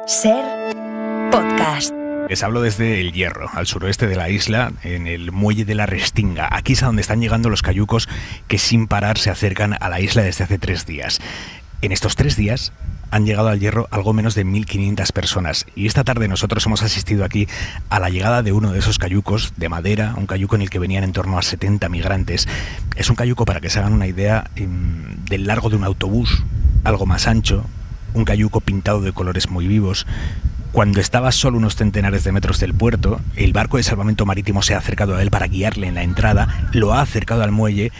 Ser Podcast. Les hablo desde El Hierro, al suroeste de la isla, en el muelle de la Restinga. Aquí es a donde están llegando los cayucos que sin parar se acercan a la isla desde hace 3 días. En estos 3 días han llegado al Hierro algo menos de 1.500 personas. Y esta tarde nosotros hemos asistido aquí a la llegada de uno de esos cayucos de madera, un cayuco en el que venían en torno a 70 migrantes. Es un cayuco, para que se hagan una idea, del largo de un autobús, algo más ancho, un cayuco pintado de colores muy vivos. Cuando estaba solo unos centenares de metros del puerto, el barco de salvamento marítimo se ha acercado a él para guiarle en la entrada, lo ha acercado al muelle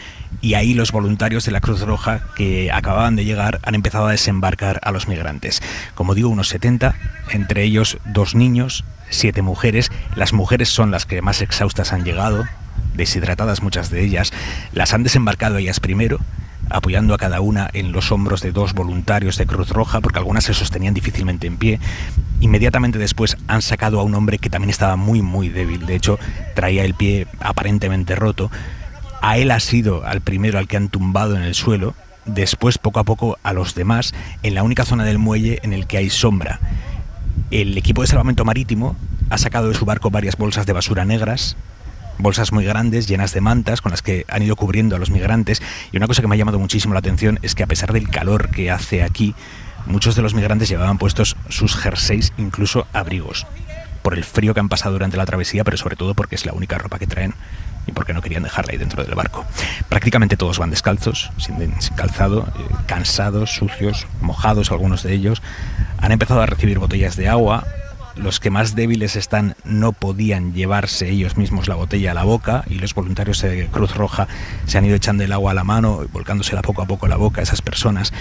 y ahí los voluntarios de la Cruz Roja que acababan de llegar han empezado a desembarcar a los migrantes. Como digo, unos 70, entre ellos 2 niños, 7 mujeres. Las mujeres son las que más exhaustas han llegado, deshidratadas muchas de ellas. Las han desembarcado ellas primero, apoyando a cada una en los hombros de 2 voluntarios de Cruz Roja, porque algunas se sostenían difícilmente en pie. Inmediatamente después han sacado a un hombre que también estaba muy débil, de hecho traía el pie aparentemente roto. A él ha sido al primero al que han tumbado en el suelo, después poco a poco a los demás, en la única zona del muelle en el que hay sombra. El equipo de salvamento marítimo ha sacado de su barco varias bolsas de basura negras, bolsas muy grandes, llenas de mantas, con las que han ido cubriendo a los migrantes. Y una cosa que me ha llamado muchísimo la atención es que, a pesar del calor que hace aquí, muchos de los migrantes llevaban puestos sus jerseys, incluso abrigos, por el frío que han pasado durante la travesía, pero sobre todo porque es la única ropa que traen y porque no querían dejarla ahí dentro del barco. Prácticamente todos van descalzos, sin calzado, cansados, sucios, mojados algunos de ellos. Han empezado a recibir botellas de agua. Los que más débiles están no podían llevarse ellos mismos la botella a la boca y los voluntarios de Cruz Roja se han ido echando el agua a la mano y volcándosela poco a poco a la boca a esas personas.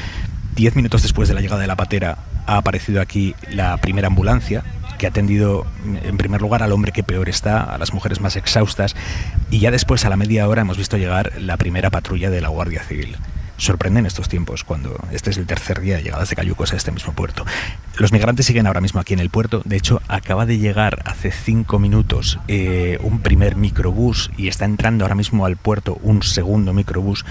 10 minutos después de la llegada de la patera ha aparecido aquí la primera ambulancia, que ha atendido en primer lugar al hombre que peor está, a las mujeres más exhaustas, y ya después, a la media hora, hemos visto llegar la primera patrulla de la Guardia Civil. Sorprenden estos tiempos, cuando este es el 3er día de llegadas de cayucos a este mismo puerto. Los migrantes siguen ahora mismo aquí en el puerto. De hecho, acaba de llegar hace 5 minutos un primer microbús y está entrando ahora mismo al puerto un segundo microbús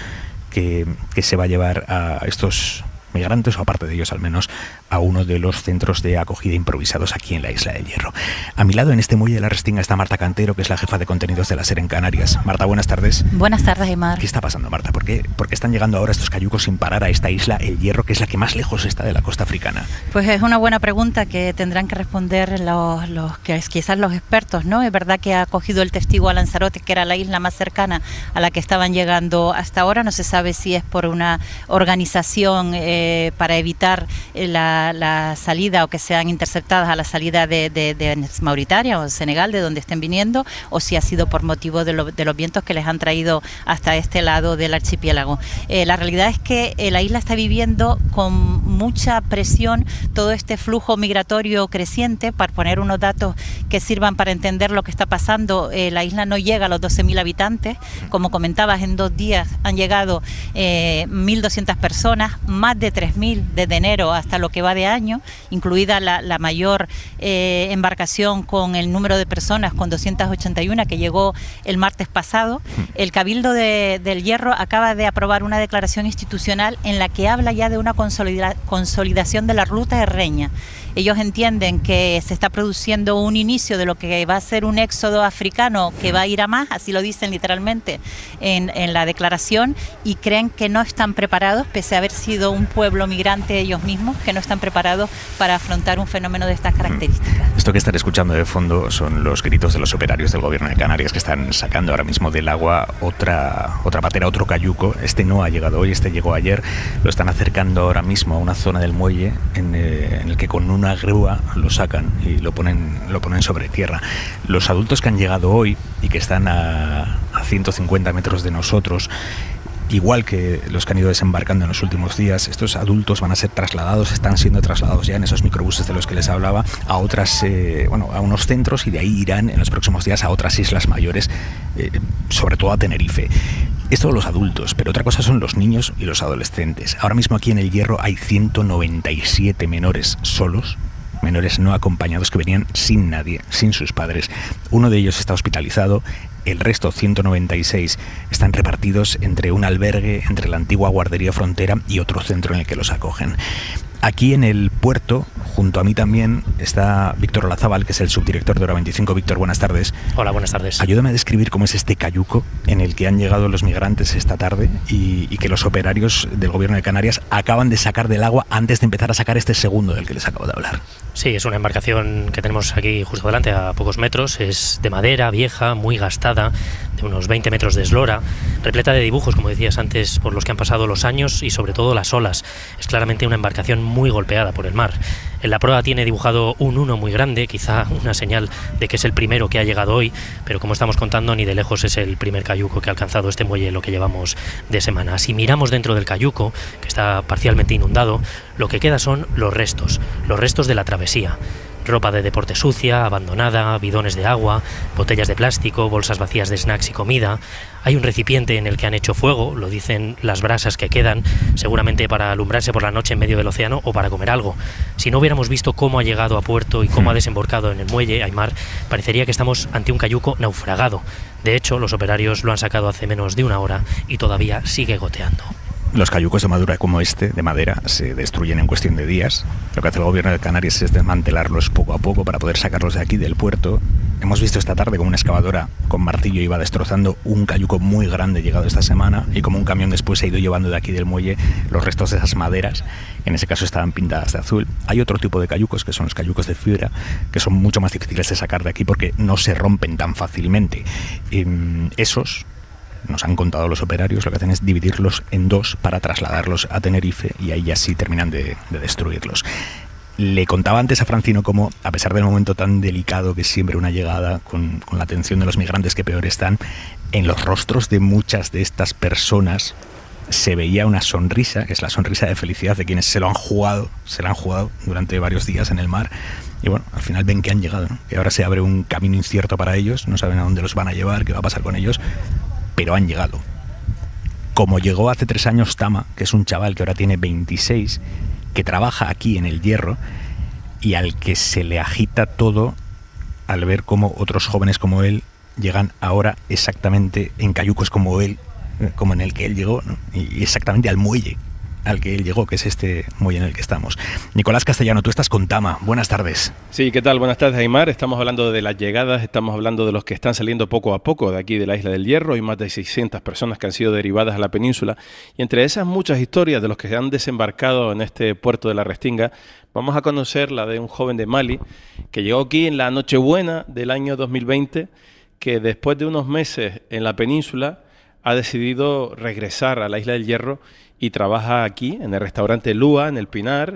que se va a llevar a estos migrantes, o aparte de ellos al menos, a uno de los centros de acogida improvisados aquí en la isla del Hierro. A mi lado, en este muelle de la Restinga, está Marta Cantero, que es la jefa de contenidos de la SER en Canarias. Marta, buenas tardes. Buenas tardes, Aymar. ¿Qué está pasando, Marta? ¿Por qué están llegando ahora estos cayucos sin parar a esta isla, el Hierro, que es la que más lejos está de la costa africana? Pues es una buena pregunta que tendrán que responder quizás los expertos, ¿no? Es verdad que ha cogido el testigo a Lanzarote, que era la isla más cercana a la que estaban llegando hasta ahora. No se sabe si es por una organización para evitar la salida, o que sean interceptadas a la salida de Mauritania o Senegal, de donde estén viniendo, o si ha sido por motivo de los vientos que les han traído hasta este lado del archipiélago. La realidad es que la isla está viviendo con mucha presión todo este flujo migratorio creciente. Para poner unos datos que sirvan para entender lo que está pasando, la isla no llega a los 12.000 habitantes. Como comentabas, en 2 días han llegado 1.200 personas, más de 3.000 desde enero hasta lo que va de año, incluida la mayor embarcación con el número de personas, con 281, que llegó el martes pasado. El Cabildo del Hierro acaba de aprobar una declaración institucional en la que habla ya de una consolidación de la ruta de Reña. Ellos entienden que se está produciendo un inicio de lo que va a ser un éxodo africano que va a ir a más, así lo dicen literalmente en la declaración, y creen que no están preparados, pese a haber sido un pueblo migrante ellos mismos, que no están preparados para afrontar un fenómeno de estas características. Esto que están escuchando de fondo son los gritos de los operarios del gobierno de Canarias, que están sacando ahora mismo del agua otra patera, otro cayuco. Este no ha llegado hoy, este llegó ayer. Lo están acercando ahora mismo a una zona del muelle en el que con una grúa lo sacan y lo ponen sobre tierra. Los adultos que han llegado hoy y que están a 150 metros de nosotros, igual que los que han ido desembarcando en los últimos días, estos adultos van a ser trasladados, están siendo trasladados ya en esos microbuses de los que les hablaba, a a unos centros, y de ahí irán en los próximos días a otras islas mayores, sobre todo a Tenerife. Esto los adultos, pero otra cosa son los niños y los adolescentes. Ahora mismo aquí en el Hierro hay 197 menores solos, menores no acompañados, que venían sin nadie, sin sus padres. Uno de ellos está hospitalizado. El resto, 196, están repartidos entre un albergue, entre la antigua guardería frontera y otro centro en el que los acogen. Aquí en el puerto, junto a mí también, está Víctor Olazábal, que es el subdirector de Hora 25. Víctor, buenas tardes. Hola, buenas tardes. Ayúdame a describir cómo es este cayuco en el que han llegado los migrantes esta tarde y que los operarios del gobierno de Canarias acaban de sacar del agua antes de empezar a sacar este segundo del que les acabo de hablar. Sí, es una embarcación que tenemos aquí justo delante, a pocos metros. Es de madera, vieja, muy gastada, de unos 20 metros de eslora, repleta de dibujos, como decías antes, por los que han pasado los años y sobre todo las olas. Es claramente una embarcación muy golpeada por el mar. En la proa tiene dibujado un 1 muy grande, quizá una señal de que es el primero que ha llegado hoy, pero como estamos contando, ni de lejos es el primer cayuco que ha alcanzado este muelle en lo que llevamos de semana. Si miramos dentro del cayuco, que está parcialmente inundado, lo que queda son los restos de la travesía. Ropa de deporte sucia, abandonada, bidones de agua, botellas de plástico, bolsas vacías de snacks y comida. Hay un recipiente en el que han hecho fuego, lo dicen las brasas que quedan, seguramente para alumbrarse por la noche en medio del océano o para comer algo. Si no hubiéramos visto cómo ha llegado a puerto y cómo ha desembarcado en el muelle Aymar, parecería que estamos ante un cayuco naufragado. De hecho, los operarios lo han sacado hace menos de una hora y todavía sigue goteando. Los cayucos de madera como este, de madera, se destruyen en cuestión de días. Lo que hace el gobierno de Canarias es desmantelarlos poco a poco para poder sacarlos de aquí del puerto. Hemos visto esta tarde como una excavadora con martillo iba destrozando un cayuco muy grande llegado esta semana y como un camión después se ha ido llevando de aquí del muelle los restos de esas maderas. En ese caso estaban pintadas de azul. Hay otro tipo de cayucos, que son los cayucos de fibra, que son mucho más difíciles de sacar de aquí porque no se rompen tan fácilmente. Esos, nos han contado los operarios, lo que hacen es dividirlos en dos para trasladarlos a Tenerife y ahí ya sí terminan de destruirlos. Le contaba antes a Francino cómo, a pesar del momento tan delicado que es siempre una llegada, con la atención de los migrantes que peor están, en los rostros de muchas de estas personas se veía una sonrisa, que es la sonrisa de felicidad de quienes se la han jugado durante varios días en el mar. Y bueno, al final ven que han llegado, ¿no? Que ahora se abre un camino incierto para ellos, no saben a dónde los van a llevar, qué va a pasar con ellos, pero han llegado. Como llegó hace 3 años Tama, que es un chaval que ahora tiene 26, que trabaja aquí en el Hierro y al que se le agita todo al ver cómo otros jóvenes como él llegan ahora exactamente en cayucos como él, como en el que él llegó, ¿no? Y exactamente al muelle al que él llegó, que es este muelle en el que estamos. Nicolás Castellano, tú estás con Tama. Buenas tardes. Sí, ¿qué tal? Buenas tardes, Aymar. Estamos hablando de las llegadas, estamos hablando de los que están saliendo poco a poco de aquí de la Isla del Hierro. Hay más de 600 personas que han sido derivadas a la península y entre esas muchas historias de los que han desembarcado en este puerto de la Restinga, vamos a conocer la de un joven de Mali que llegó aquí en la Nochebuena del año 2020, que después de unos meses en la península ha decidido regresar a la Isla del Hierro y trabaja aquí en el restaurante Lua, en el Pinar,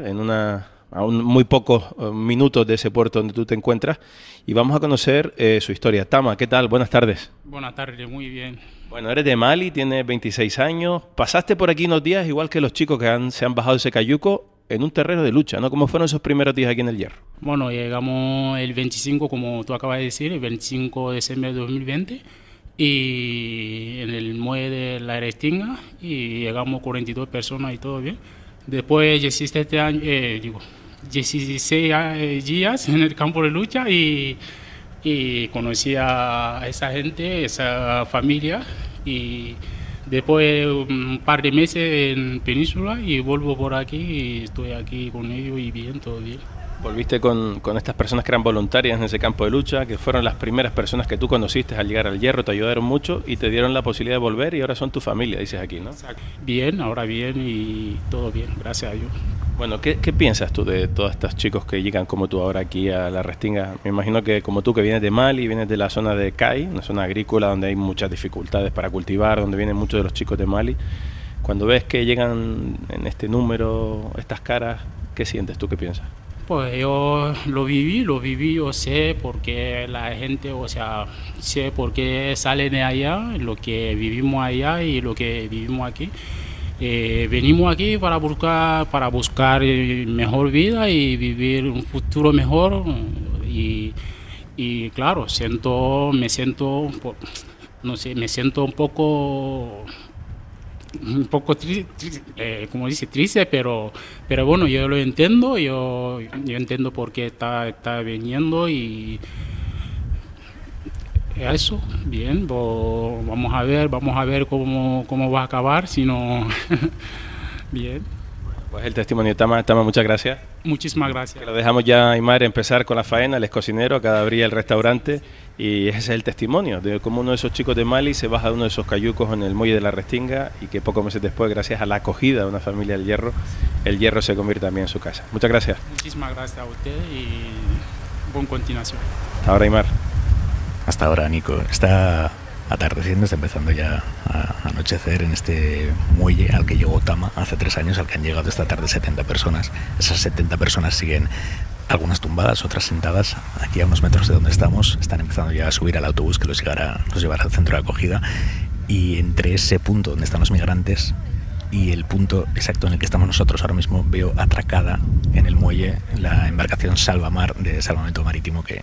a muy pocos minutos de ese puerto donde tú te encuentras, y vamos a conocer su historia. Tama, ¿qué tal? Buenas tardes. Buenas tardes, muy bien. Bueno, eres de Mali, tienes 26 años, pasaste por aquí unos días igual que los chicos que se han bajado ese cayuco en un terreno de lucha, ¿no? ¿Cómo fueron esos primeros días aquí en el Hierro? Bueno, llegamos el 25, como tú acabas de decir, el 25 de diciembre de 2020, y en el muelle de la Restinga, y llegamos 42 personas y todo bien. Después 16 días en el campo de lucha y conocí a esa gente, esa familia, y después un par de meses en Península y vuelvo por aquí y estoy aquí con ellos y bien, todo bien. Volviste con estas personas que eran voluntarias en ese campo de lucha, que fueron las primeras personas que tú conociste al llegar al Hierro, te ayudaron mucho y te dieron la posibilidad de volver y ahora son tu familia, dices aquí, ¿no? Bien, ahora bien y todo bien, gracias a Dios. Bueno, ¿qué piensas tú de todos estos chicos que llegan como tú ahora aquí a la Restinga? Me imagino que como tú, que vienes de Mali, vienes de la zona de CAI, una zona agrícola donde hay muchas dificultades para cultivar, donde vienen muchos de los chicos de Mali. Cuando ves que llegan en este número, estas caras, ¿qué sientes tú? ¿Qué piensas? Pues yo lo viví, yo sé por qué la gente, o sea, sé por qué sale de allá, lo que vivimos allá y lo que vivimos aquí. Venimos aquí para buscar mejor vida y vivir un futuro mejor y claro, me siento un poco triste, pero bueno, yo lo entiendo, yo entiendo por qué está viniendo y eso, bien, vamos a ver cómo va a acabar, si no, bien. Pues el testimonio, Tama, muchas gracias. Muchísimas gracias. Lo dejamos ya, Aimar, empezar con la faena. Él es cocinero, acaba de abrir el restaurante y ese es el testimonio de cómo uno de esos chicos de Mali se baja de uno de esos cayucos en el muelle de la Restinga y que pocos meses después, gracias a la acogida de una familia del Hierro, el Hierro se convierte también en su casa. Muchas gracias. Muchísimas gracias a usted y buena continuación. Hasta ahora, Aimar. Hasta ahora, Nico. Está atardeciendo, está empezando ya a anochecer en este muelle al que llegó Tama hace 3 años, al que han llegado esta tarde 70 personas. Esas 70 personas siguen, algunas tumbadas, otras sentadas, aquí a unos metros de donde estamos. Están empezando ya a subir al autobús que los llevará al centro de acogida. Y entre ese punto donde están los migrantes y el punto exacto en el que estamos nosotros ahora mismo, veo atracada en el muelle la embarcación Salvamar de Salvamento Marítimo que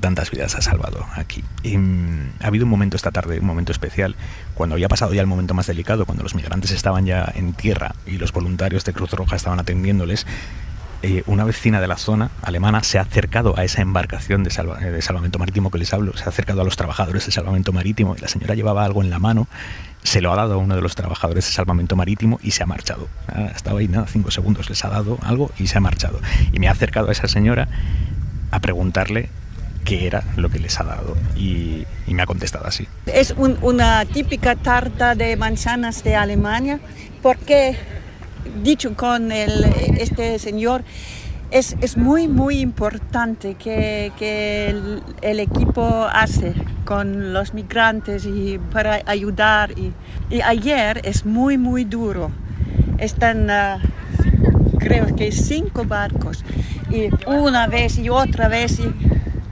tantas vidas ha salvado aquí. Y ha habido un momento esta tarde, un momento especial, cuando había pasado ya el momento más delicado, cuando los migrantes estaban ya en tierra y los voluntarios de Cruz Roja estaban atendiéndoles. Una vecina de la zona alemana se ha acercado a esa embarcación de salvamento marítimo que les hablo, se ha acercado a los trabajadores de salvamento marítimo y la señora llevaba algo en la mano, se lo ha dado a uno de los trabajadores de salvamento marítimo y se ha marchado. Estaba ahí, 5 segundos, les ha dado algo y se ha marchado. Y me ha acercado a esa señora a preguntarle qué era lo que les ha dado y me ha contestado así. Es una típica tarta de manzanas de Alemania, porque dicho con este señor, es muy muy importante que el equipo hace con los migrantes y para ayudar. Y ayer es muy muy duro. Están creo que 5 barcos y una vez y otra vez y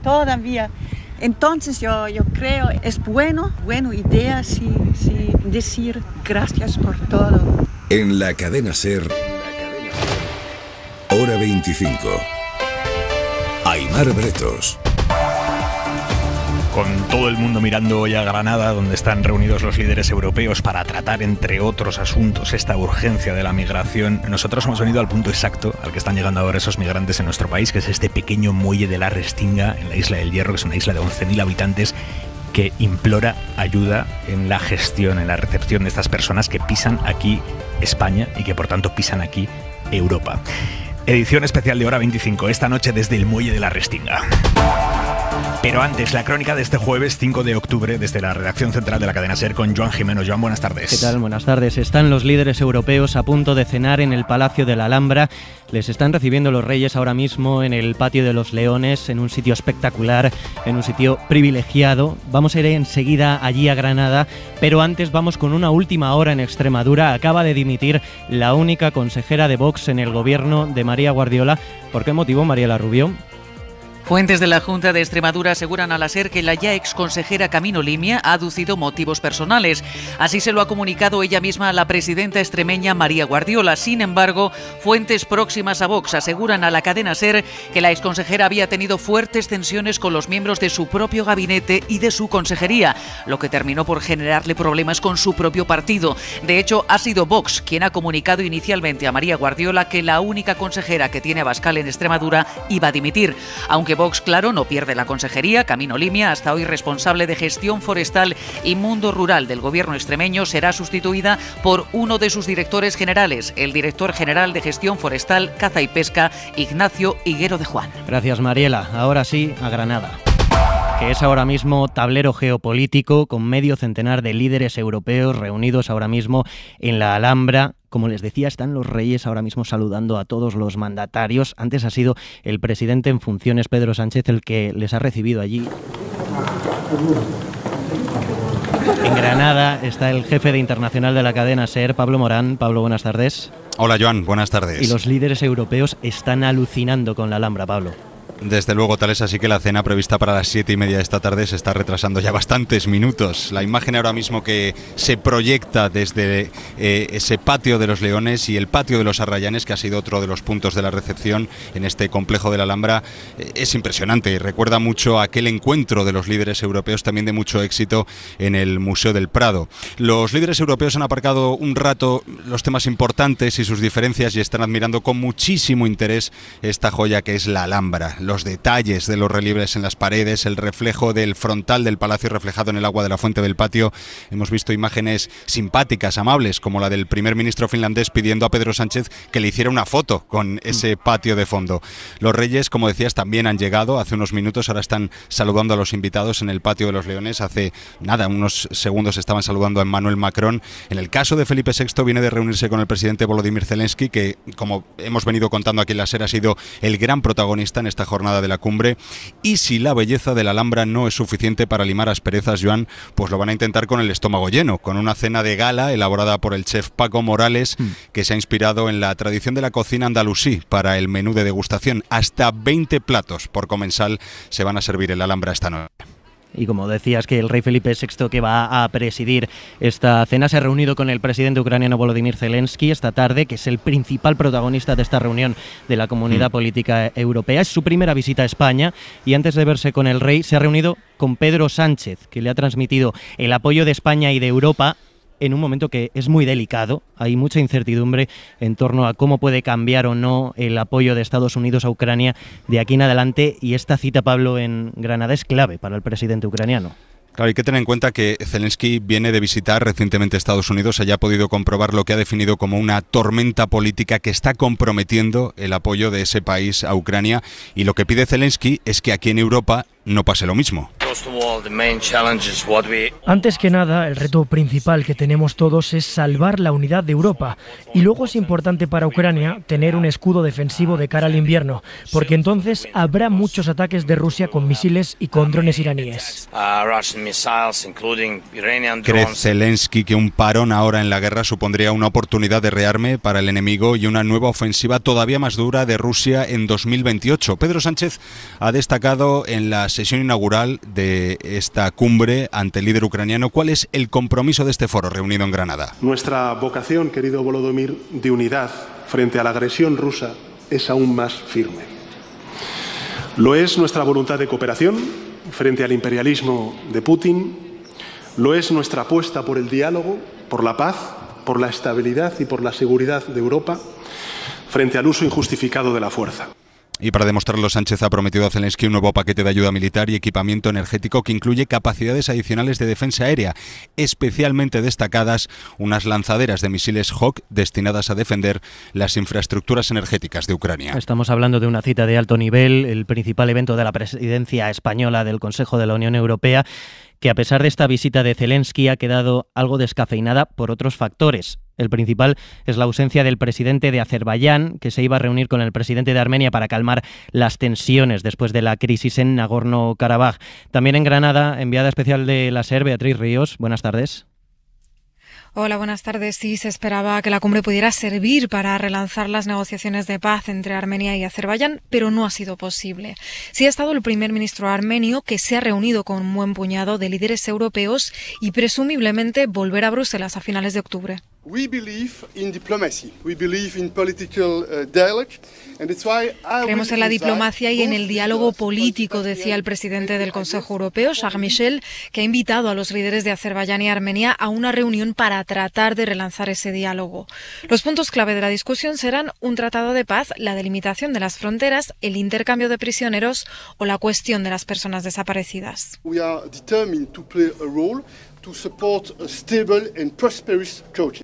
todavía. Entonces yo creo es buena idea si decir gracias por todo. En la cadena SER, Hora 25. Aimar Bretos. Con todo el mundo mirando hoy a Granada, donde están reunidos los líderes europeos para tratar, entre otros asuntos, esta urgencia de la migración, nosotros hemos venido al punto exacto al que están llegando ahora esos migrantes en nuestro país, que es este pequeño muelle de la Restinga, en la isla del Hierro, que es una isla de 11.000 habitantes, que implora ayuda en la gestión, en la recepción de estas personas que pisan aquí España y que por tanto pisan aquí Europa. Edición especial de Hora 25, esta noche desde el muelle de la Restinga. Pero antes, la crónica de este jueves 5 de octubre desde la redacción central de la cadena SER con Joan Jimeno. Joan, buenas tardes. ¿Qué tal? Buenas tardes. Están los líderes europeos a punto de cenar en el Palacio de la Alhambra. Les están recibiendo los reyes ahora mismo en el Patio de los Leones, en un sitio espectacular, en un sitio privilegiado. Vamos a ir enseguida allí a Granada, pero antes vamos con una última hora en Extremadura. Acaba de dimitir la única consejera de Vox en el gobierno de María Guardiola. ¿Por qué motivo, Mariela Rubio? Fuentes de la Junta de Extremadura aseguran a la SER que la ya exconsejera Camino Limia ha aducido motivos personales. Así se lo ha comunicado ella misma a la presidenta extremeña María Guardiola. Sin embargo, fuentes próximas a Vox aseguran a la cadena SER que la exconsejera había tenido fuertes tensiones con los miembros de su propio gabinete y de su consejería, lo que terminó por generarle problemas con su propio partido. De hecho, ha sido Vox quien ha comunicado inicialmente a María Guardiola que la única consejera que tiene Abascal en Extremadura iba a dimitir. Aunque Vox, claro, no pierde la consejería, Camino Limia, hasta hoy responsable de gestión forestal y mundo rural del gobierno extremeño, será sustituida por uno de sus directores generales, el director general de gestión forestal, caza y pesca, Ignacio Higuero de Juan. Gracias, Mariela. Ahora sí, a Granada, que es ahora mismo tablero geopolítico con medio centenar de líderes europeos reunidos ahora mismo en la Alhambra. Como les decía, están los reyes ahora mismo saludando a todos los mandatarios. Antes ha sido el presidente en funciones, Pedro Sánchez, el que les ha recibido allí. En Granada está el jefe de internacional de la cadena SER, Pablo Morán. Pablo, buenas tardes. Hola, Joan, buenas tardes. Y los líderes europeos están alucinando con la Alhambra, Pablo. Desde luego, tal es así que la cena prevista para las 7:30 de esta tarde se está retrasando ya bastantes minutos. La imagen ahora mismo que se proyecta desde ese Patio de los Leones y el Patio de los Arrayanes, que ha sido otro de los puntos de la recepción en este complejo de la Alhambra, es impresionante y recuerda mucho a aquel encuentro de los líderes europeos, también de mucho éxito, en el Museo del Prado. Los líderes europeos han aparcado un rato los temas importantes y sus diferencias y están admirando con muchísimo interés esta joya que es la Alhambra. los detalles de los relieves en las paredes, el reflejo del frontal del palacio reflejado en el agua de la fuente del patio. Hemos visto imágenes simpáticas, amables, como la del primer ministro finlandés pidiendo a Pedro Sánchez que le hiciera una foto con ese patio de fondo. Los reyes, como decías, también han llegado hace unos minutos, ahora están saludando a los invitados en el patio de los Leones. Hace nada, unos segundos estaban saludando a Emmanuel Macron. En el caso de Felipe VI viene de reunirse con el presidente Volodymyr Zelensky, que, como hemos venido contando aquí en la SER, ha sido el gran protagonista en esta jornada de la cumbre. Y si la belleza de la Alhambra no es suficiente para limar asperezas, Joan, pues lo van a intentar con el estómago lleno, con una cena de gala elaborada por el chef Paco Morales, que se ha inspirado en la tradición de la cocina andalusí para el menú de degustación. Hasta 20 platos por comensal se van a servir en la Alhambra esta noche. Y como decías, que el rey Felipe VI, que va a presidir esta cena, se ha reunido con el presidente ucraniano Volodymyr Zelensky esta tarde, que es el principal protagonista de esta reunión de la Comunidad Política Europea. Es su primera visita a España y antes de verse con el rey se ha reunido con Pedro Sánchez, que le ha transmitido el apoyo de España y de Europa en un momento que es muy delicado. Hay mucha incertidumbre en torno a cómo puede cambiar o no el apoyo de Estados Unidos a Ucrania de aquí en adelante, y esta cita, Pablo, en Granada es clave para el presidente ucraniano. Claro, hay que tener en cuenta que Zelensky viene de visitar recientemente Estados Unidos, allá ha podido comprobar lo que ha definido como una tormenta política que está comprometiendo el apoyo de ese país a Ucrania, y lo que pide Zelensky es que aquí en Europa no pase lo mismo. Antes que nada, el reto principal que tenemos todos es salvar la unidad de Europa, y luego es importante para Ucrania tener un escudo defensivo de cara al invierno, porque entonces habrá muchos ataques de Rusia con misiles y con drones iraníes. ¿Cree Zelensky que un parón ahora en la guerra supondría una oportunidad de rearme para el enemigo y una nueva ofensiva todavía más dura de Rusia en 2028? Pedro Sánchez ha destacado en la sesión inaugural de esta cumbre ante el líder ucraniano cuál es el compromiso de este foro reunido en Granada. Nuestra vocación, querido Volodymyr, de unidad frente a la agresión rusa es aún más firme. Lo es nuestra voluntad de cooperación frente al imperialismo de Putin, lo es nuestra apuesta por el diálogo, por la paz, por la estabilidad y por la seguridad de Europa frente al uso injustificado de la fuerza. Y para demostrarlo, Sánchez ha prometido a Zelensky un nuevo paquete de ayuda militar y equipamiento energético que incluye capacidades adicionales de defensa aérea, especialmente destacadas unas lanzaderas de misiles Hawk destinadas a defender las infraestructuras energéticas de Ucrania. Estamos hablando de una cita de alto nivel, el principal evento de la presidencia española del Consejo de la Unión Europea, que a pesar de esta visita de Zelensky ha quedado algo descafeinada por otros factores. El principal es la ausencia del presidente de Azerbaiyán, que se iba a reunir con el presidente de Armenia para calmar las tensiones después de la crisis en Nagorno-Karabaj. También en Granada, enviada especial de la SER, Beatriz Ríos. Buenas tardes. Hola, buenas tardes. Sí, se esperaba que la cumbre pudiera servir para relanzar las negociaciones de paz entre Armenia y Azerbaiyán, pero no ha sido posible. Sí ha estado el primer ministro armenio, que se ha reunido con un buen puñado de líderes europeos y presumiblemente volverá a Bruselas a finales de octubre. We believe in diplomacy. We believe in political dialogue. Creemos en la diplomacia y en el diálogo político, decía el presidente del Consejo Europeo, Charles Michel, que ha invitado a los líderes de Azerbaiyán y Armenia a una reunión para tratar de relanzar ese diálogo. Los puntos clave de la discusión serán un tratado de paz, la delimitación de las fronteras, el intercambio de prisioneros o la cuestión de las personas desaparecidas. We are determined to play a role to support a stable and prosperous Georgia.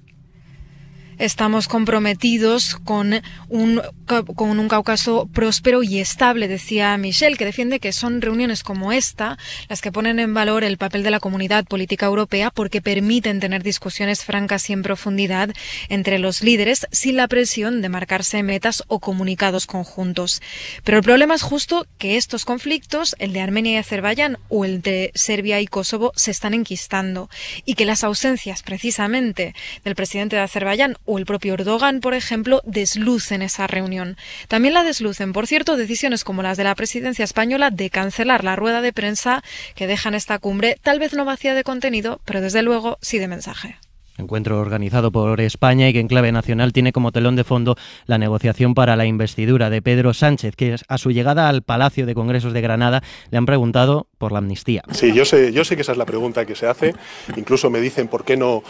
Estamos comprometidos con un Cáucaso próspero y estable, decía Michel, que defiende que son reuniones como esta las que ponen en valor el papel de la comunidad política europea, porque permiten tener discusiones francas y en profundidad entre los líderes sin la presión de marcarse metas o comunicados conjuntos. Pero el problema es justo que estos conflictos, el de Armenia y Azerbaiyán o el de Serbia y Kosovo, se están enquistando, y que las ausencias precisamente del presidente de Azerbaiyán o el propio Erdogan, por ejemplo, deslucen esa reunión. También la deslucen, por cierto, decisiones como las de la presidencia española de cancelar la rueda de prensa que dejan esta cumbre, tal vez no vacía de contenido, pero desde luego sí de mensaje. Encuentro organizado por España y que en clave nacional tiene como telón de fondo la negociación para la investidura de Pedro Sánchez, que a su llegada al Palacio de Congresos de Granada le han preguntado por la amnistía. Sí, yo sé que esa es la pregunta que se hace. Incluso me dicen por qué no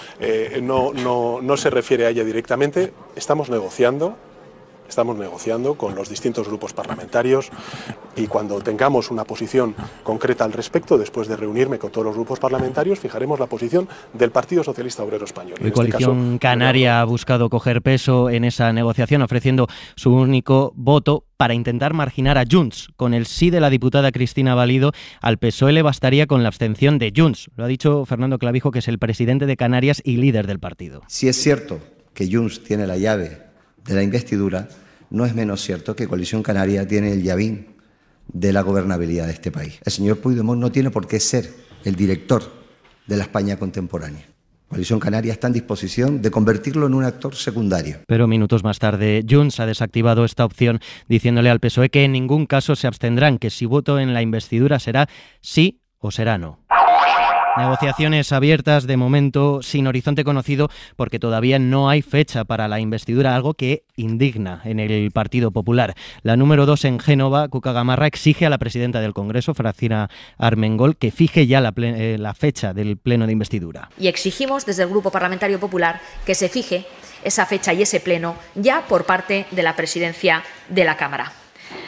se refiere a ella directamente. Estamos negociando Estamos negociando con los distintos grupos parlamentarios y cuando tengamos una posición concreta al respecto, después de reunirme con todos los grupos parlamentarios, fijaremos la posición del Partido Socialista Obrero Español. La coalición canaria ha buscado coger peso en esa negociación, ofreciendo su único voto para intentar marginar a Junts. Con el sí de la diputada Cristina Valido, al PSOE le bastaría con la abstención de Junts. Lo ha dicho Fernando Clavijo, que es el presidente de Canarias y líder del partido. Si es cierto que Junts tiene la llave de la investidura, no es menos cierto que Coalición Canaria tiene el llavín de la gobernabilidad de este país. El señor Puigdemont no tiene por qué ser el director de la España contemporánea. Coalición Canaria está en disposición de convertirlo en un actor secundario. Pero minutos más tarde, Junts ha desactivado esta opción, diciéndole al PSOE que en ningún caso se abstendrán, que si voto en la investidura será sí o será no. Negociaciones abiertas, de momento sin horizonte conocido, porque todavía no hay fecha para la investidura, algo que indigna en el Partido Popular. La número 2 en Génova, Cuca Gamarra, exige a la presidenta del Congreso, Francina Armengol, que fije ya la fecha del pleno de investidura. Y exigimos desde el Grupo Parlamentario Popular que se fije esa fecha y ese pleno ya por parte de la presidencia de la Cámara.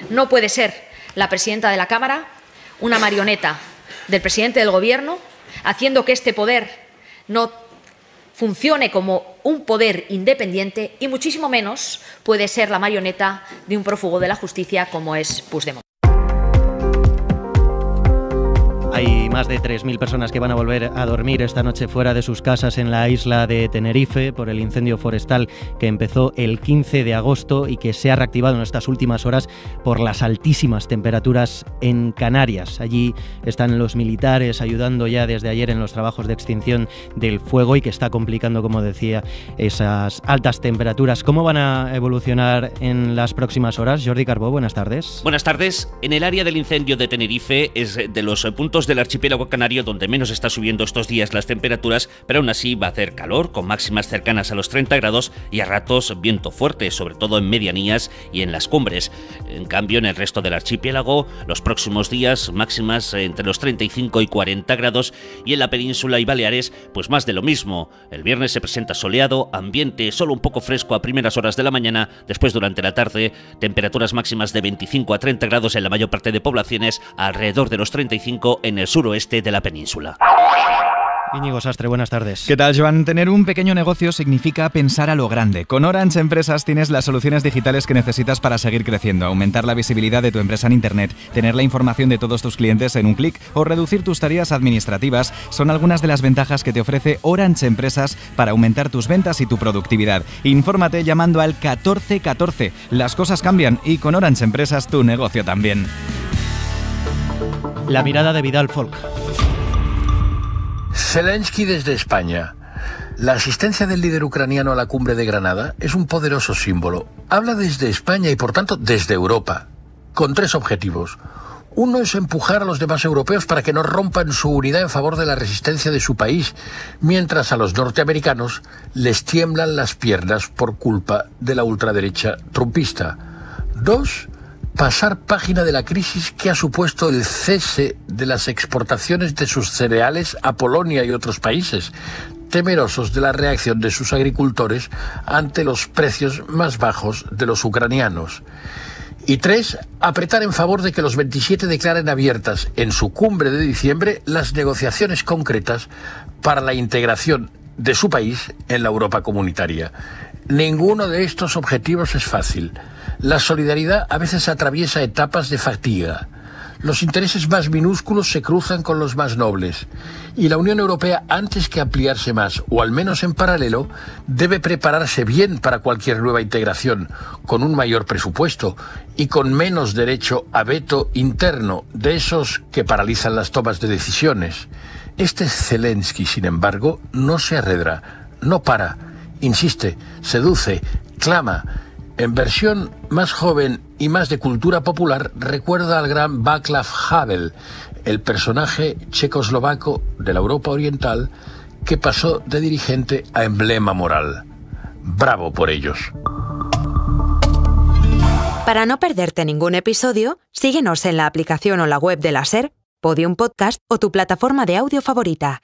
No puede ser la presidenta de la Cámara una marioneta del presidente del Gobierno, haciendo que este poder no funcione como un poder independiente, y muchísimo menos puede ser la marioneta de un prófugo de la justicia como es Puigdemont. Hay más de 3.000 personas que van a volver a dormir esta noche fuera de sus casas en la isla de Tenerife por el incendio forestal que empezó el 15 de agosto y que se ha reactivado en estas últimas horas por las altísimas temperaturas en Canarias. Allí están los militares ayudando ya desde ayer en los trabajos de extinción del fuego y que está complicando, como decía, esas altas temperaturas. ¿Cómo van a evolucionar en las próximas horas? Jordi Carbó, buenas tardes. Buenas tardes. En el área del incendio de Tenerife es de los puntos del archipiélago canario donde menos está subiendo estos días las temperaturas, pero aún así va a hacer calor, con máximas cercanas a los 30 grados y a ratos viento fuerte, sobre todo en medianías y en las cumbres. En cambio, en el resto del archipiélago, los próximos días máximas entre los 35 y 40 grados, y en la península y Baleares, pues más de lo mismo. El viernes se presenta soleado, ambiente solo un poco fresco a primeras horas de la mañana, después durante la tarde, temperaturas máximas de 25 a 30 grados en la mayor parte de poblaciones, alrededor de los 35 en el suroeste de la península. Íñigo Sastre, buenas tardes. ¿Qué tal, Joan? Tener un pequeño negocio significa pensar a lo grande. Con Orange Empresas tienes las soluciones digitales que necesitas para seguir creciendo, aumentar la visibilidad de tu empresa en Internet, tener la información de todos tus clientes en un clic o reducir tus tareas administrativas. Son algunas de las ventajas que te ofrece Orange Empresas para aumentar tus ventas y tu productividad. Infórmate llamando al 1414. Las cosas cambian y con Orange Empresas tu negocio también. La mirada de Vidal Folk. Zelensky desde España. La asistencia del líder ucraniano a la cumbre de Granada es un poderoso símbolo. Habla desde España y por tanto desde Europa, con 3 objetivos. Uno es empujar a los demás europeos para que no rompan su unidad en favor de la resistencia de su país, mientras a los norteamericanos les tiemblan las piernas por culpa de la ultraderecha trumpista. 2, pasar página de la crisis que ha supuesto el cese de las exportaciones de sus cereales a Polonia y otros países, temerosos de la reacción de sus agricultores ante los precios más bajos de los ucranianos. Y 3, apretar en favor de que los 27 declaren abiertas en su cumbre de diciembre las negociaciones concretas para la integración de su país en la Europa comunitaria. Ninguno de estos objetivos es fácil. La solidaridad a veces atraviesa etapas de fatiga. Los intereses más minúsculos se cruzan con los más nobles. Y la Unión Europea, antes que ampliarse más, o al menos en paralelo, debe prepararse bien para cualquier nueva integración, con un mayor presupuesto y con menos derecho a veto interno de esos que paralizan las tomas de decisiones. Este Zelensky, sin embargo, no se arredra, no para, insiste, seduce, clama. En versión más joven y más de cultura popular, recuerda al gran Václav Havel, el personaje checoslovaco de la Europa Oriental que pasó de dirigente a emblema moral. Bravo por ellos. Para no perderte ningún episodio, síguenos en la aplicación o la web de la SER, Podium Podcast o tu plataforma de audio favorita.